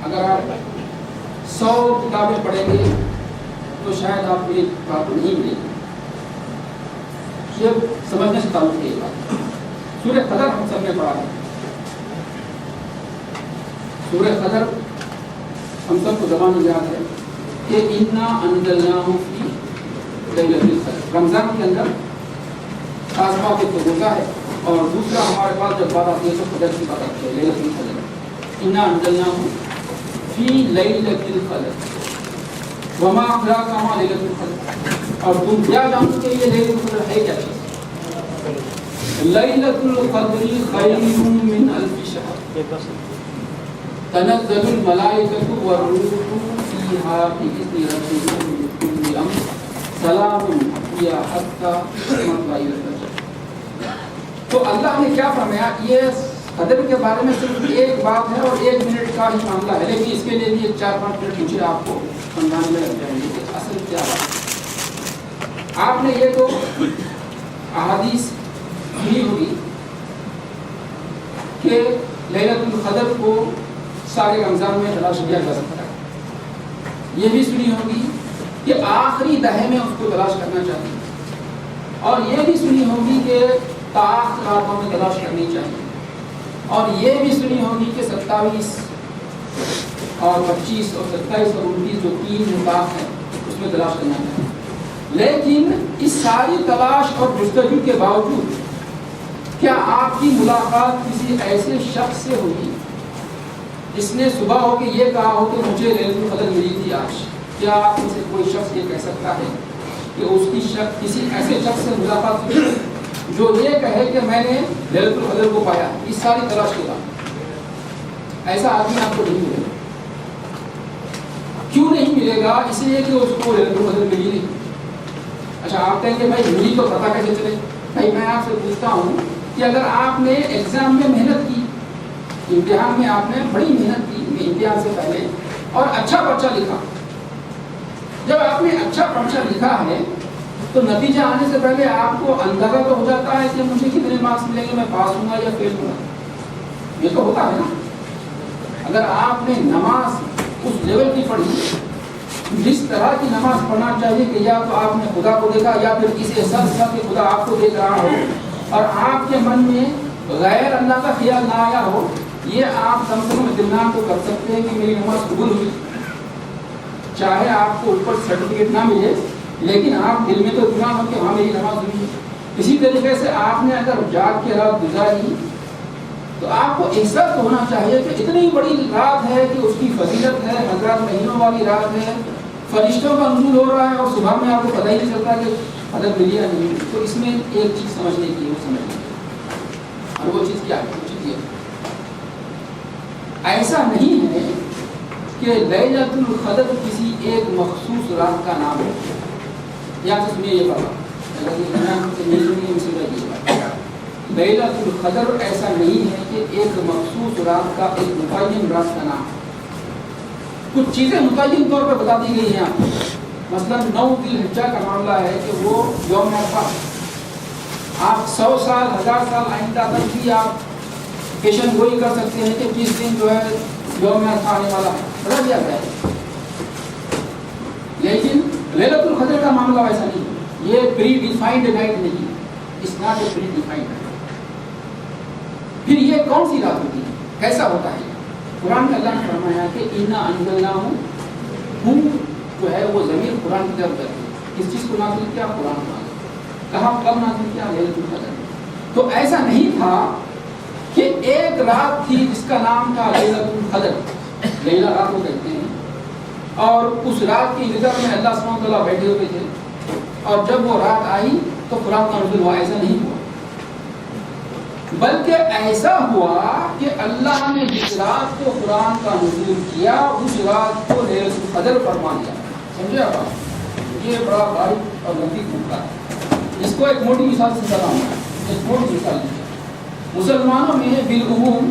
اگر آپ 100 کتابیں پڑھیں گے تو شاید آپ کو ایک بات نہیں ملے گی. یہ سمجھنے سے تعلق ہے. بات سورہ قدر ہم سب نے پڑھا ہے. سورہ قدر ہم سب کو زبان یاد ہے کہ انا انزلناہ فی لیلۃ القدر. رمضان کے اندر خاص بات ایک تو ہوتا ہے اور دوسرا ہمارے پاس جب بات آتی ہے تو قدر کی بات آتی ہے. لیلۃ القدر انا انزلناہ فی لیلۃ القدر وما ادراک ما لیلۃ القدر. اور تم کیا جانتے کہ یہ لیلۃ القدر ہے کیا چیز؟ لیلۃ القدر خیر من الف شہر تنزل الملائکۃ والروح فیہا بإذن ربہم من کل امر سلام ہی حتی مطلع الفجر. تو اللہ نے کیا فرمایا؟ یہ قدر کے بارے میں صرف ایک بات ہے اور 1 منٹ کا ہی معاملہ ہے، لیکن اس کے لیے بھی 4-5 منٹ مجھے آپ کو سمجھانے میں لگ جائیں گے کہ اصل کیا بات. آپ نے یہ تو احادیث سنی ہوگی کہ لیلۃ القدر کو سارے رمضان میں تلاش کیا جا سکتا ہے. یہ بھی سنی ہوگی کہ آخری دہے میں اس کو تلاش کرنا چاہیے. اور یہ بھی سنی ہوگی کہ تاخیر راتوں میں تلاش کرنی چاہیے. اور یہ بھی سنی ہوگی کہ 27 اور 25 اور 27 اور 29 جو 3 مطاف ہیں اس میں تلاش کرنا چاہیے. لیکن اس ساری تلاش اور جستجو کے باوجود کیا آپ کی ملاقات کسی ایسے شخص سے ہوگی جس نے صبح ہو کے یہ کہا ہو کہ مجھے لیلۃ القدر ملی تھی آج؟ کیا آپ میں سے کوئی شخص یہ کہہ سکتا ہے کہ اس کی کسی ایسے شخص سے ملاقات ہوئی جو یہ کہے کہ میں نے لیلۃ القدر کو پایا اس ساری تلاش کے بعد؟ ایسا آدمی آپ کو نہیں ملے گا. کیوں نہیں ملے گا؟ اس لیے کہ اس کو لیلۃ القدر ملی نہیں. اچھا آپ کہیں گے بھائی ملی تو پتہ کیسے چلے؟ بھائی میں آپ سے پوچھتا ہوں کہ اگر آپ نے ایگزام میں محنت کی، امتحان میں آپ نے بڑی محنت کی امتحان سے پہلے اور اچھا پرچہ لکھا، جب آپ نے اچھا پرچہ لکھا ہے تو نتیجہ آنے سے پہلے آپ کو اندازہ تو ہو جاتا ہے کہ مجھے کتنے مارکس ملیں گے، میں پاس ہوں گا یا فیل ہوں گا. یہ تو ہوتا ہے نا. اگر آپ نے نماز اس لیول کی پڑھی جس طرح کی نماز پڑھنا چاہیے کہ یا تو آپ نے خدا کو دیکھا یا پھر اس احساس ہوا کہ خدا آپ کو دیکھ رہا ہو اور آپ کے من میں غیر اللہ کا خیال نہ آیا ہو، یہ آپ کم سے کم اطمینان تو کر سکتے ہیں کہ میری نماز قبول ہوئی. چاہے آپ کو اوپر سرٹیفکیٹ نہ ملے لیکن آپ دل میں تو اطمینان ہو کہ ہاں میری نماز ہوئی. اسی طریقے سے آپ نے اگر جاگ کے رات گزاری تو آپ کو احساس ہونا چاہیے کہ اتنی بڑی رات ہے کہ اس کی فضیلت ہے، حضرات مہینوں والی رات ہے، فرشتوں کا نزول ہو رہا ہے اور صبح میں آپ کو پتہ ہی نہیں چلتا کہ قدر ملی یا نہیں. تو اس میں ایک چیز سمجھنے کی وہ سمجھنے اور وہ چیز کیا ہے؟ وہ چیز یہ ایسا نہیں ہے کہ لیلۃ القدر کسی ایک مخصوص رات کا نام ہے. یہاں سے سنیے یہ بات، لیلۃ القدر ایسا نہیں ہے کہ ایک مخصوص رات کا ایک متعین رات کا نام. کچھ چیزیں متعین طور پر بتا دی گئی ہیں آپ کو. مثلا 9 ذی الحجہ کا معاملہ ہے کہ وہ یوم عرفہ. آپ 100 سال 1000 سال آئندہ تک بھی آپ پیشن گوئی کر سکتے ہیں کہ کس دن جو ہے یوم عرفہ آنے والا ہے، بتا دیا گیا ہے. لیکن لیلۃ القدر کا معاملہ ویسا نہیں ہے. یہ پری ڈیفائنڈ نائٹ نہیں ہے. اس not a predefined night. پھر یہ کون سی رات ہوتی ہے، کیسا ہوتا ہے؟ قرآن میں اللہ نے فرمایا کہ انا انزلناہ جو ہے وہ ضمیر قرآن کی طرف کرتی ہے. کس چیز کو نازل کیا؟ قرآن کو نازل کہا. کب نازل کیا؟ لیلۃ القدر. تو ایسا نہیں تھا کہ ایک رات تھی جس کا نام تھا لیلۃ القدر، لیلہ رات کو کہتے ہیں، اور اس رات کی نظر میں اللہ سبحانہ وتعالیٰ بیٹھے ہوئے تھے اور جب وہ رات آئی تو قرآن کا نزول ہوا. ایسا نہیں ہوا، بلکہ ایسا ہوا کہ اللہ نے جس رات کو قرآن کا نزول کیا اس رات کو لیلۃ القدر فرما دیا. سمجھے آپ؟ یہ بڑا باریک اور لمبی نقطہ ہے. اس کو ایک موٹی مثال سے بتاؤں گا. ایک موٹی مثال مسلمانوں میں بالعموم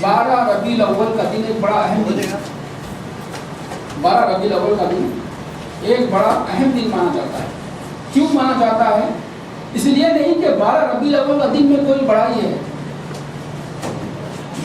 12 ربیع الاول کا دن ایک بڑا اہم دن ہے. 12 ربیع الاول کا دن ایک بڑا اہم دن مانا جاتا ہے. کیوں مانا جاتا ہے؟ اس لیے نہیں کہ 12 ربیع الاول کا دن میں کوئی بڑائی ہے،